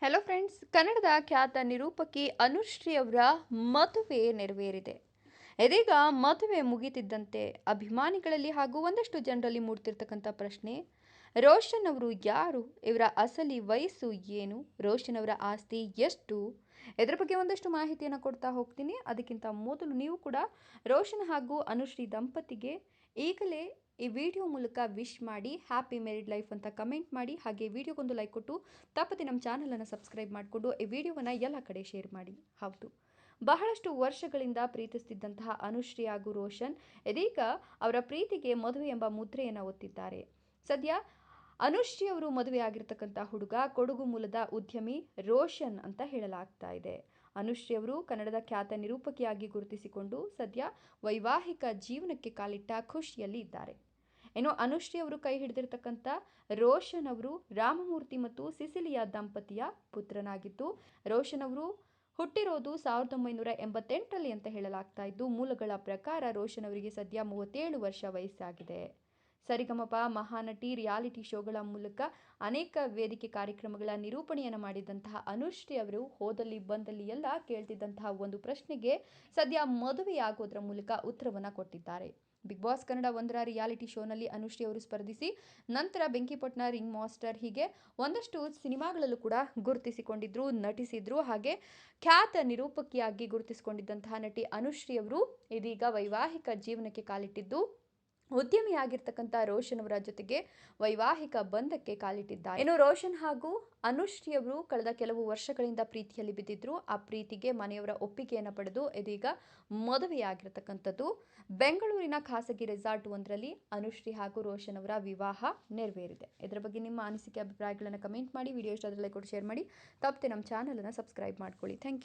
Hello friends, ಕನ್ನಡದ ಖ್ಯಾತ ನಿರೂಪಕಿ ಅನುಶ್ರೀ ಅವರ ಮದುವೆ ನೆರವೇರಿದೆ. ಇದೀಗ ಮದುವೆ ಮುಗಿತಿದ್ದಂತೆ ಅಭಿಮಾನಿಗಳಲ್ಲಿ ಹಾಗೂ ಒಂದಷ್ಟು ಜನರಲ್ಲಿ ಮೂಡ್ತಿರ್ತಕ್ಕಂಥ ಪ್ರಶ್ನೆ, ರೋಷನ್ ಅವರು ಯಾರು? ಇವರ ಅಸಲಿ ವಯಸ್ಸು ಏನು? ರೋಷನ್ ಅವರ ಆಸ್ತಿ ಎಷ್ಟು? ಇದರ ಬಗ್ಗೆ ಒಂದಷ್ಟು ಮಾಹಿತಿಯನ್ನು ಕೊಡ್ತಾ ಹೋಗ್ತೀನಿ. ಅದಕ್ಕಿಂತ ಮೊದಲು ನೀವು ಕೂಡ ರೋಷನ್ ಹಾಗೂ ಅನುಶ್ರೀ ದಂಪತಿಗೆ ಈಗಲೇ ಈ ವಿಡಿಯೋ ಮೂಲಕ ವಿಶ್ ಮಾಡಿ, ಹ್ಯಾಪಿ ಮ್ಯಾರಿಡ್ ಲೈಫ್ ಅಂತ ಕಮೆಂಟ್ ಮಾಡಿ, ಹಾಗೆ ವಿಡಿಯೋಗೊಂದು ಲೈಕ್ ಕೊಟ್ಟು ತಪ್ಪದೆ ನಮ್ಮ ಚಾನಲನ್ನು ಸಬ್ಸ್ಕ್ರೈಬ್ ಮಾಡಿಕೊಂಡು ಈ ವಿಡಿಯೋವನ್ನು ಎಲ್ಲ ಕಡೆ ಶೇರ್ ಮಾಡಿ. ಹೌದು, ಬಹಳಷ್ಟು ವರ್ಷಗಳಿಂದ ಪ್ರೀತಿಸುತ್ತಿದ್ದಂತಹ ಅನುಶ್ರೀ ಹಾಗೂ ರೋಷನ್ ಇದೀಗ ಅವರ ಪ್ರೀತಿಗೆ ಮದುವೆ ಎಂಬ ಮುದ್ರೆಯನ್ನು ಒತ್ತಿದ್ದಾರೆ. ಸದ್ಯ ಅನುಶ್ರೀ ಅವರು ಮದುವೆಯಾಗಿರ್ತಕ್ಕಂಥ ಹುಡುಗ ಕೊಡಗು ಮೂಲದ ಉದ್ಯಮಿ ರೋಷನ್ ಅಂತ ಹೇಳಲಾಗ್ತಾ ಇದೆ. ಅನುಶ್ರೀ ಅವರು ಕನ್ನಡದ ಖ್ಯಾತ ನಿರೂಪಕಿಯಾಗಿ ಗುರುತಿಸಿಕೊಂಡು ಸದ್ಯ ವೈವಾಹಿಕ ಜೀವನಕ್ಕೆ ಕಾಲಿಟ್ಟ ಖುಷಿಯಲ್ಲಿ ಇದ್ದಾರೆ. ಇನ್ನು ಅನುಶ್ರೀ ಅವರು ಕೈ ಹಿಡಿದಿರ್ತಕ್ಕಂಥ ರೋಷನ್ ಅವರು ರಾಮಮೂರ್ತಿ ಮತ್ತು ಸಿಸಿಲಿಯಾ ದಂಪತಿಯ ಪುತ್ರನಾಗಿದ್ದು, ರೋಷನ್ ಅವರು ಹುಟ್ಟಿರೋದು 1988ರಲ್ಲಿ ಅಂತ ಹೇಳಲಾಗ್ತಾ ಇದ್ದು, ಮೂಲಗಳ ಪ್ರಕಾರ ರೋಷನ್ ಅವರಿಗೆ ಸದ್ಯ 37 ವರ್ಷ ವಯಸ್ಸಾಗಿದೆ. ಸರಿಗಮಪ, ಮಹಾನಟಿ, ರಿಯಾಲಿಟಿ ಶೋಗಳ ಮೂಲಕ ಅನೇಕ ವೇದಿಕೆ ಕಾರ್ಯಕ್ರಮಗಳ ನಿರೂಪಣೆಯನ್ನು ಮಾಡಿದಂತಹ ಅನುಶ್ರೀ ಅವರು ಹೋದಲ್ಲಿ ಬಂದಲ್ಲಿ ಎಲ್ಲ ಕೇಳ್ತಿದ್ದಂತಹ ಒಂದು ಪ್ರಶ್ನೆಗೆ ಸದ್ಯ ಮದುವೆಯಾಗೋದ್ರ ಮೂಲಕ ಉತ್ತರವನ್ನು ಕೊಟ್ಟಿದ್ದಾರೆ. ಬಿಗ್ ಬಾಸ್ ಕನ್ನಡ 1ರ ರಿಯಾಲಿಟಿ ಶೋನಲ್ಲಿ ಅನುಶ್ರೀ ಅವರು ಸ್ಪರ್ಧಿಸಿ ನಂತರ ಬೆಂಕಿಪೊಟ್ನ, ರಿಂಗ್ ಮಾಸ್ಟರ್ ಹೀಗೆ ಒಂದಷ್ಟು ಸಿನಿಮಾಗಳಲ್ಲೂ ಕೂಡ ಗುರುತಿಸಿಕೊಂಡಿದ್ರು, ನಟಿಸಿದ್ರು. ಹಾಗೆ ಖ್ಯಾತ ನಿರೂಪಕಿಯಾಗಿ ಗುರುತಿಸಿಕೊಂಡಿದ್ದಂತಹ ನಟಿ ಅನುಶ್ರೀ ಅವರು ಇದೀಗ ವೈವಾಹಿಕ ಜೀವನಕ್ಕೆ ಕಾಲಿಟ್ಟಿದ್ದು, ಉದ್ಯಮಿಯಾಗಿರ್ತಕ್ಕಂಥ ರೋಷನ್ ಅವರ ಜೊತೆಗೆ ವೈವಾಹಿಕ ಬಂಧಕ್ಕೆ ಕಾಲಿಟ್ಟಿದ್ದಾರೆ. ಇನ್ನು ರೋಷನ್ ಹಾಗೂ ಅನುಶ್ರೀ ಅವರು ಕಳೆದ ಕೆಲವು ವರ್ಷಗಳಿಂದ ಪ್ರೀತಿಯಲ್ಲಿ ಬಿದ್ದಿದ್ರು. ಆ ಪ್ರೀತಿಗೆ ಮನೆಯವರ ಒಪ್ಪಿಗೆಯನ್ನು ಪಡೆದು ಇದೀಗ ಮದುವೆಯಾಗಿರ್ತಕ್ಕಂಥದ್ದು. ಬೆಂಗಳೂರಿನ ಖಾಸಗಿ ರೆಸಾರ್ಟ್ ಒಂದರಲ್ಲಿ ಅನುಶ್ರೀ ಹಾಗೂ ರೋಷನ್ ಅವರ ವಿವಾಹ ನೆರವೇರಿದೆ. ಇದರ ಬಗ್ಗೆ ನಿಮ್ಮ ಅನಿಸಿಕೆ, ಅಭಿಪ್ರಾಯಗಳನ್ನು ಕಮೆಂಟ್ ಮಾಡಿ. ವಿಡಿಯೋ ಇಷ್ಟ ಆದರೆ ಲೈಕ್ ಕೊಟ್ಟು ಶೇರ್ ಮಾಡಿ. ತಪ್ಪದೆ ನಮ್ಮ ಚಾನಲನ್ನು ಸಬ್ಸ್ಕ್ರೈಬ್ ಮಾಡ್ಕೊಳ್ಳಿ. Thank you.